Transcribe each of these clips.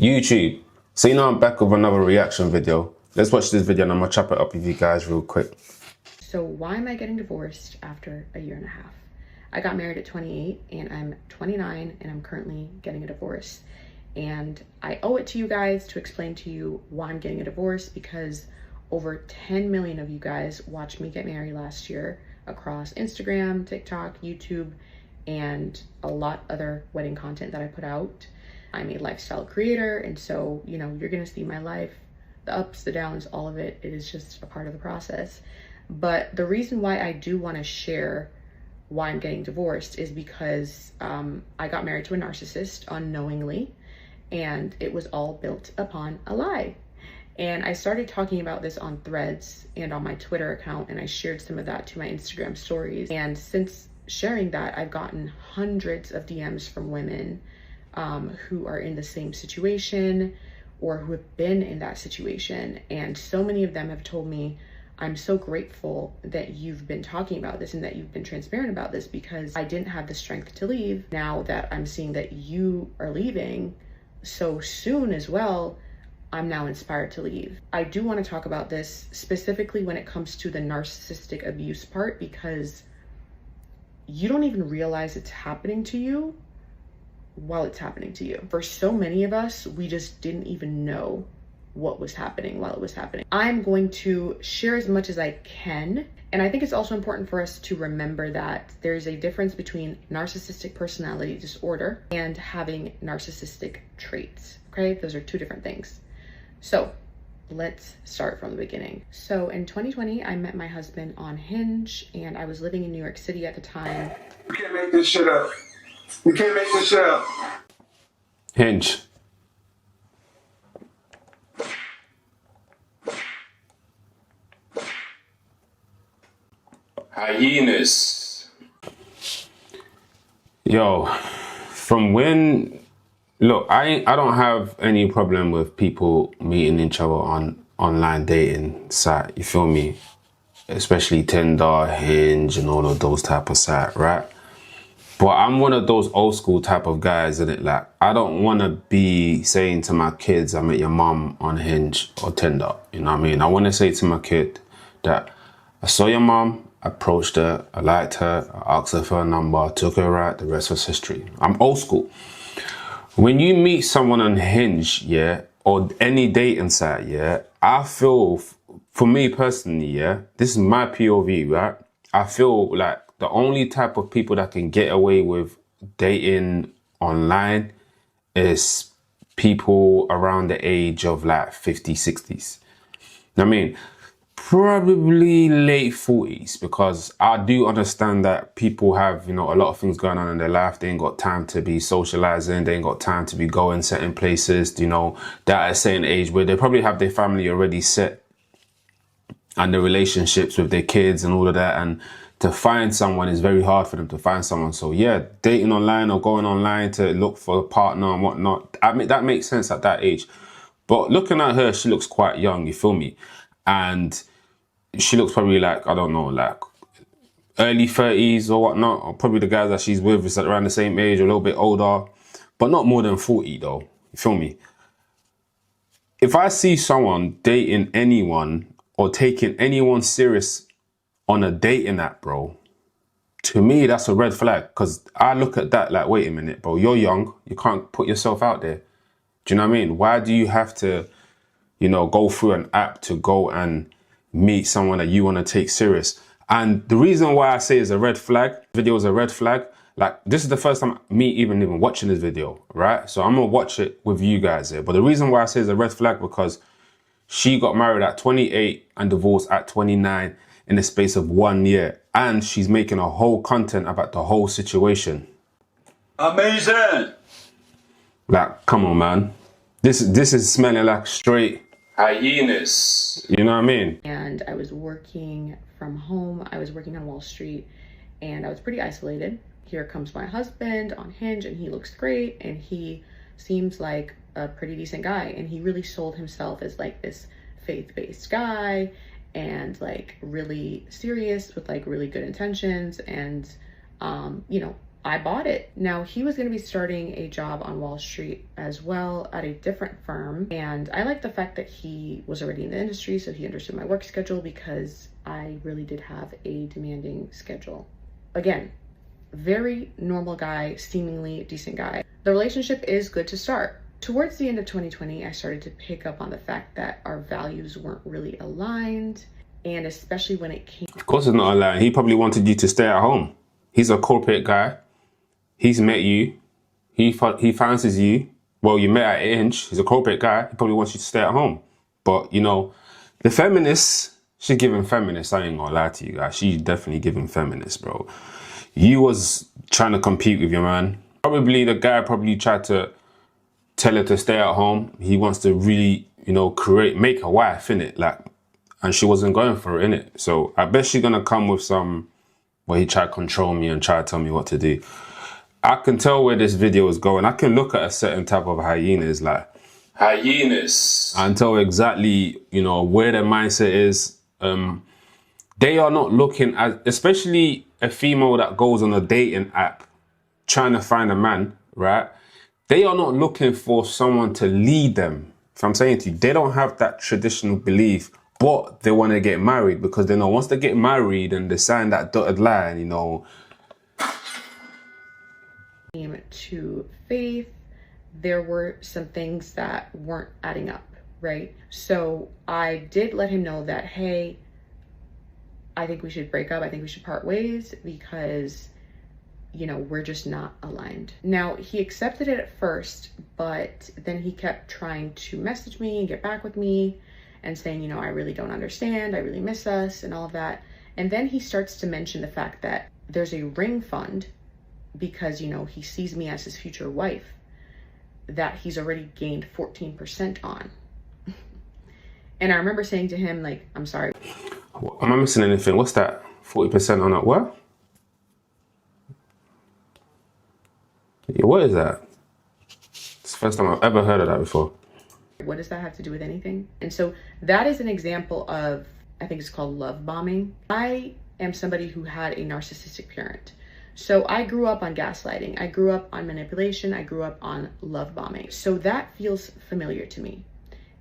YouTube. So I'm back with another reaction video. Let's watch this video and I'm gonna chop it up with you guys real quick. So why am I getting divorced after a year and a half? I got married at 28 and I'm 29 and I'm currently getting a divorce. And I owe it to you guys to explain to you why I'm getting a divorce, because over 10 million of you guys watched me get married last year across Instagram, TikTok, YouTube, and a lot other wedding content that I put out. I'm a lifestyle creator, and so, you're gonna see my life, the ups, the downs, all of it. It is just a part of the process. But the reason why I do want to share why I'm getting divorced is because I got married to a narcissist unknowingly, and it was all built upon a lie. And I started talking about this on Threads and on my Twitter account, and I shared some of that to my Instagram stories. And since sharing that, I've gotten hundreds of DMs from women who are in the same situation or who have been in that situation. And so many of them have told me, I'm so grateful that you've been talking about this and that you've been transparent about this, because I didn't have the strength to leave. Now that I'm seeing that you are leaving so soon as well, I'm now inspired to leave. I do want to talk about this specifically when it comes to the narcissistic abuse part, because you don't even realize it's happening to you while it's happening to you. For so many of us, we just didn't even know what was happening while it was happening. I'm going to share as much as I can. And I think it's also important for us to remember that there's a difference between narcissistic personality disorder and having narcissistic traits, okay? Those are two different things. So let's start from the beginning. So in 2020, I met my husband on Hinge, and I was living in New York City at the time. You can't make this shit up. You can't make this shit up. Hinge. Hyenas. Yo, from when, look, I don't have any problem with people meeting each other on online dating site, you feel me? Especially Tinder, Hinge, and all of those type of site, right? But I'm one of those old school type of guys, isn't it? Like, I don't want to be saying to my kids, I met your mom on Hinge or Tinder, you know what I mean? I want to say to my kid that I saw your mom, I approached her, I liked her, I asked her for a number, took her out, the rest was history. I'm old school. When you meet someone on Hinge, yeah, or any dating site, yeah, I feel, for me personally, yeah, this is my POV, right? I feel like the only type of people that can get away with dating online is people around the age of like 50s, 60s. I mean, probably late 40s, because I do understand that people have, a lot of things going on in their life. They ain't got time to be socializing. They ain't got time to be going certain places, that at a certain age where they probably have their family already set and the relationships with their kids and all of that. And to find someone is very hard for them to find someone. So yeah, dating online or going online to look for a partner and whatnot, I mean, that makes sense at that age. But looking at her, she looks quite young, you feel me? And she looks probably like, I don't know, like early 30s or whatnot. Or probably the guys that she's with is around the same age or a little bit older, but not more than 40 though, you feel me? If I see someone dating anyone or taking anyone serious on a dating app, bro, to me, that's a red flag. Because I look at that like, wait a minute, bro, you're young. You can't put yourself out there. Do you know what I mean? Why do you have to, go through an app to go and meet someone that you want to take serious? And the reason why I say it's a red flag, video is a red flag, like this is the first time me even watching this video, right? So I'm going to watch it with you guys here. But the reason why I say it's a red flag, because she got married at 28 and divorced at 29 in the space of 1 year. And she's making a whole content about the whole situation. Amazing. Like, come on, man. This is smelling like straight hyenas. You know what I mean? And I was working from home. I was working on Wall Street, and I was pretty isolated. Here comes my husband on Hinge, and he looks great, and he seems like a pretty decent guy, and he really sold himself as like this faith-based guy and like really serious with like really good intentions, and I bought it. Now, he was going to be starting a job on Wall Street as well at a different firm. And I like the fact that he was already in the industry, so he understood my work schedule because I really did have a demanding schedule. Again, very normal guy, seemingly decent guy. The relationship is good to start. Towards the end of 2020, I started to pick up on the fact that our values weren't really aligned. And especially when it came... Of course it's not aligned. He probably wanted you to stay at home. He's a corporate guy. He's met you. He fancies you. Well, you met at Inch. He's a corporate guy. He probably wants you to stay at home. But, you know, the feminists, she's giving feminists. I ain't gonna lie to you guys. She's definitely giving feminists, bro. You was trying to compete with your man. Probably the guy probably tried to tell her to stay at home. He wants to really, you know, make a wife, innit? Like, and she wasn't going for it, innit? So I bet she's gonna come with some, well, he tried to control me and try to tell me what to do. I can tell where this video is going. I can look at a certain type of hyenas, like hyenas, and tell exactly, you know, where their mindset is. They are not looking at, especially a female that goes on a dating app trying to find a man, right? They are not looking for someone to lead them. If I'm saying to you, they don't have that traditional belief, but they want to get married because they know once they get married and they sign that dotted line, you know, to faith, there were some things that weren't adding up, right? So I did let him know that, hey, I think we should break up. I think we should part ways because, you know, we're just not aligned. Now, he accepted it at first, but then he kept trying to message me and get back with me and saying, you know, I really don't understand. I really miss us and all of that. And then he starts to mention the fact that there's a ring fund because, you know, he sees me as his future wife that he's already gained 14% on. And I remember saying to him, like, I'm sorry. Am I missing anything? What's that? 40% on it? What? Yeah, what is that? It's the first time I've ever heard of that before. What does that have to do with anything? And so that is an example of, I think it's called love bombing. I am somebody who had a narcissistic parent. So I grew up on gaslighting. I grew up on manipulation. I grew up on love bombing. So that feels familiar to me.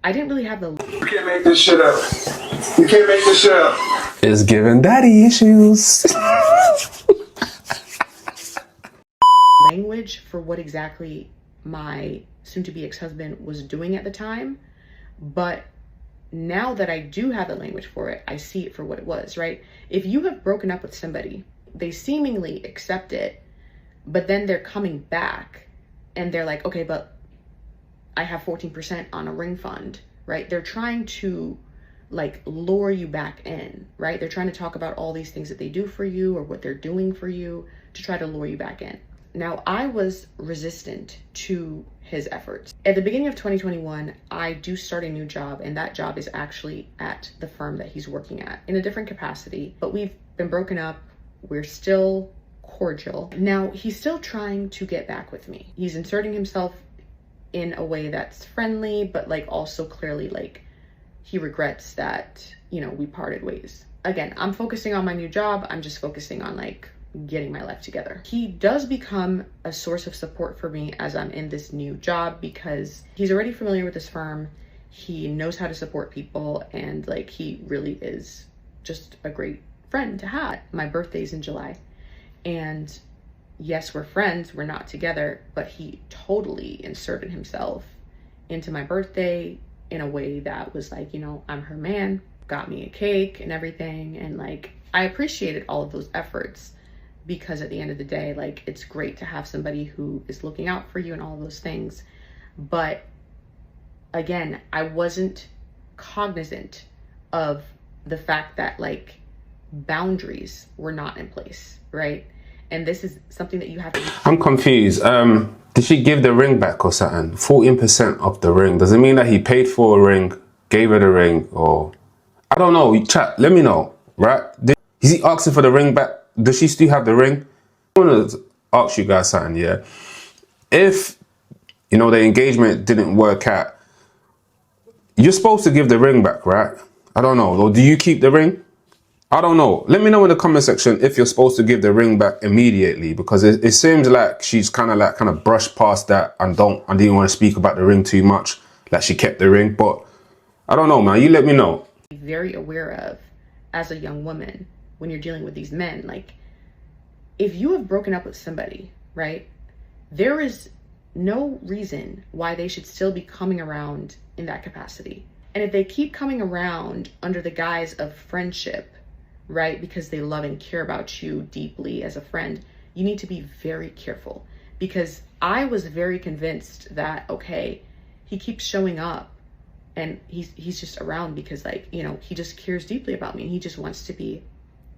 I didn't really have the... You can't make this shit up. You can't make this shit up. It's giving daddy issues. language for what exactly my soon-to-be ex-husband was doing at the time. But now that I do have the language for it, I see it for what it was, right? If you have broken up with somebody, they seemingly accept it, but then they're coming back and they're like, okay, but I have 14% on a ring fund, right? They're trying to like lure you back in, right? They're trying to talk about all these things that they do for you or what they're doing for you to try to lure you back in. Now, I was resistant to his efforts. At the beginning of 2021, I do start a new job, and that job is actually at the firm that he's working at in a different capacity, but we've been broken up. We're still cordial. Now, he's still trying to get back with me. He's inserting himself in a way that's friendly, but like also clearly like he regrets that, you know, we parted ways. Again, I'm focusing on my new job. I'm just focusing on like getting my life together. He does become a source of support for me as I'm in this new job because he's already familiar with this firm. He knows how to support people, and like he really is just a great friend to have. My birthday's in July, and yes, we're friends, we're not together, but he totally inserted himself into my birthday in a way that was like, you know, I'm her man, got me a cake and everything. And like, I appreciated all of those efforts because at the end of the day, like, it's great to have somebody who is looking out for you and all of those things. But again, I wasn't cognizant of the fact that like boundaries were not in place, right? And this is something that you have to do. I'm confused. Did she give the ring back or something? 14% of the ring. Does it mean that he paid for a ring, gave her the ring, or... I don't know. Chat, let me know, right? Is he asking for the ring back? Does she still have the ring? I want to ask you guys something, yeah? If, you know, the engagement didn't work out, you're supposed to give the ring back, right? I don't know. Or do you keep the ring? I don't know. Let me know in the comment section if you're supposed to give the ring back immediately, because it seems like she's kind of brushed past that and didn't want to speak about the ring too much. Like she kept the ring, but I don't know, man. You let me know. Be very aware of as a young woman when you're dealing with these men. Like, if you have broken up with somebody, right, there is no reason why they should still be coming around in that capacity. And if they keep coming around under the guise of friendship, right, because they love and care about you deeply as a friend, you need to be very careful. Because I was very convinced that, okay, he keeps showing up and he's just around because, like, you know, he just cares deeply about me and he just wants to be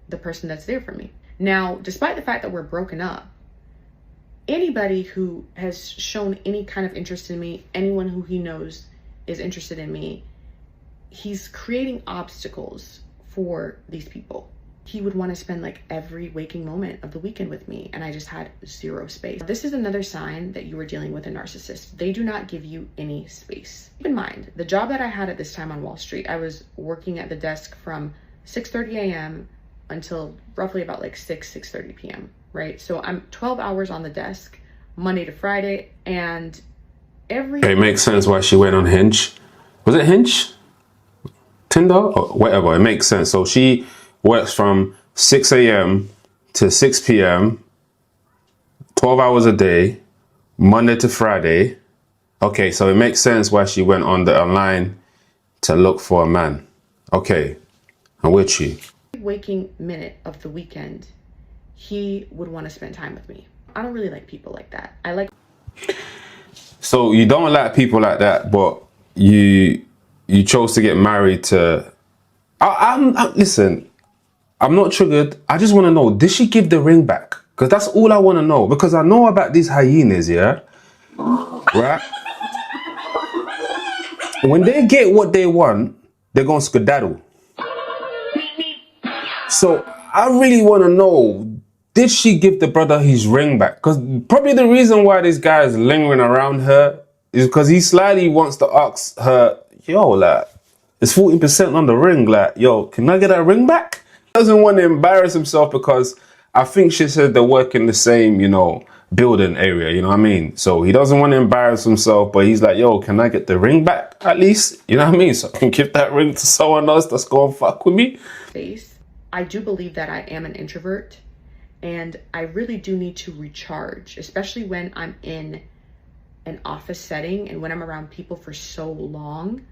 the person that's there for me. Now, despite the fact that we're broken up, anybody who has shown any kind of interest in me, anyone who he knows is interested in me, he's creating obstacles for these people. He would want to spend like every waking moment of the weekend with me, and I just had zero space. This is another sign that you are dealing with a narcissist. They do not give you any space. Keep in mind, the job that I had at this time on Wall Street, I was working at the desk from 6:30 a.m. until roughly about like 6:30 p.m., right? So I'm 12 hours on the desk, Monday to Friday, and it makes sense why she went on Hinge. Was it Hinge? Tinder? Or whatever. It makes sense. So she works from 6 a.m. to 6 p.m., 12 hours a day, Monday to Friday. Okay, so it makes sense why she went on the online to look for a man. Okay, I'm with you. Waking minute of the weekend, he would want to spend time with me. I don't really like people like that. I like... So you don't like people like that, but you chose to get married to... Listen, I'm not triggered. I just want to know, did she give the ring back? Because that's all I want to know. Because I know about these hyenas, yeah? Right? When they get what they want, they're going to skedaddle. So I really want to know, did she give the brother his ring back? Because probably the reason why this guy is lingering around her is because he slightly wants to ask her, yo, like, it's 40% on the ring. Like, yo, can I get that ring back? He doesn't want to embarrass himself because I think she said they work in the same, you know, building area, you know what I mean? So he doesn't want to embarrass himself, but he's like, yo, can I get the ring back at least? You know what I mean? So I can give that ring to someone else that's going to fuck with me. I do believe that I am an introvert, and I really do need to recharge, especially when I'm in an office setting and when I'm around people for so long.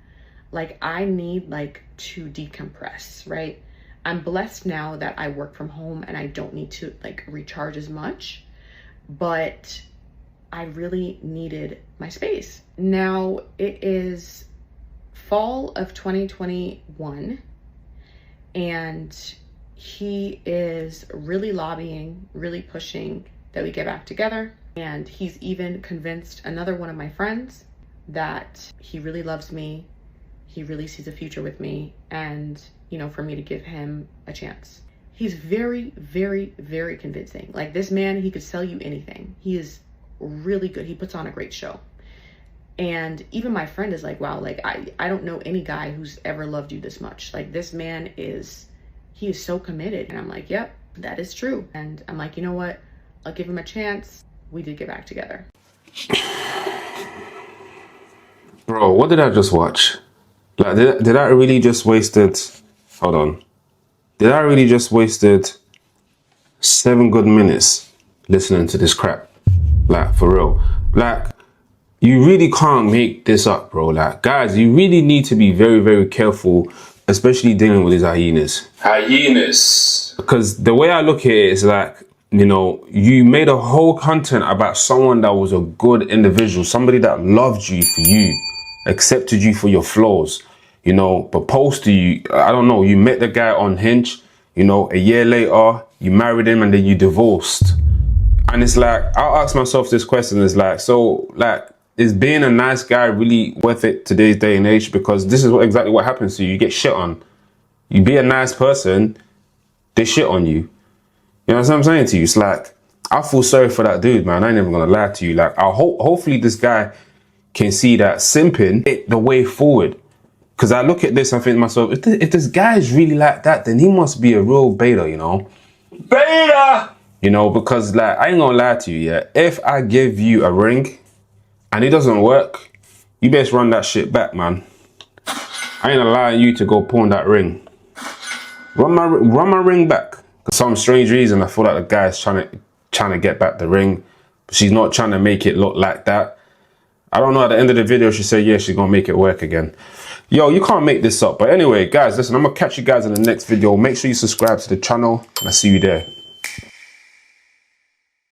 Like, I need like to decompress, right? I'm blessed now that I work from home and I don't need to like recharge as much, but I really needed my space. Now it is fall of 2021 and he is really lobbying, really pushing that we get back together. And he's even convinced another one of my friends that he really loves me. He really sees a future with me, and, you know, for me to give him a chance. He's very, very, very convincing. Like, this man, he could sell you anything. He is really good. He puts on a great show. And even my friend is like, wow, like, I don't know any guy who's ever loved you this much. Like, this man he is so committed. And I'm like, yep, that is true. And I'm like, you know what? I'll give him a chance. We did get back together. Bro, what did I just watch? Like, did I really just wasted... Hold on. Did I really just wasted 7 good minutes listening to this crap? Like, for real. Like, you really can't make this up, bro. Like, guys, you really need to be very, very careful, especially dealing with these hyenas. Hyenas. Because the way I look at it is like, you know, you made a whole content about someone that was a good individual, somebody that loved you for you, accepted you for your flaws, you know, proposed to you. I don't know, you met the guy on Hinge, you know, a year later, you married him and then you divorced. And it's like, I'll ask myself this question, is like, so, like, is being a nice guy really worth it today's day and age? Because this is exactly what happens to you. You get shit on. You be a nice person, they shit on you. You know what I'm saying to you? It's like, I feel sorry for that dude, man. I ain't even gonna lie to you. Like, hopefully this guy can see that simping is the way forward. Because I look at this and think to myself, if this guy's really like that, then he must be a real beta, you know? Beta! You know, because like, I ain't gonna lie to you, yeah. If I give you a ring and it doesn't work, you best run that shit back, man. I ain't allowing you to go pawn that ring. Run my ring back. For some strange reason, I feel like the guy's trying to get back the ring. But she's not trying to make it look like that. I don't know, at the end of the video, she said, yeah, she's gonna make it work again. Yo, you can't make this up. But anyway, guys, listen, I'm gonna catch you guys in the next video. Make sure you subscribe to the channel, and I'll see you there.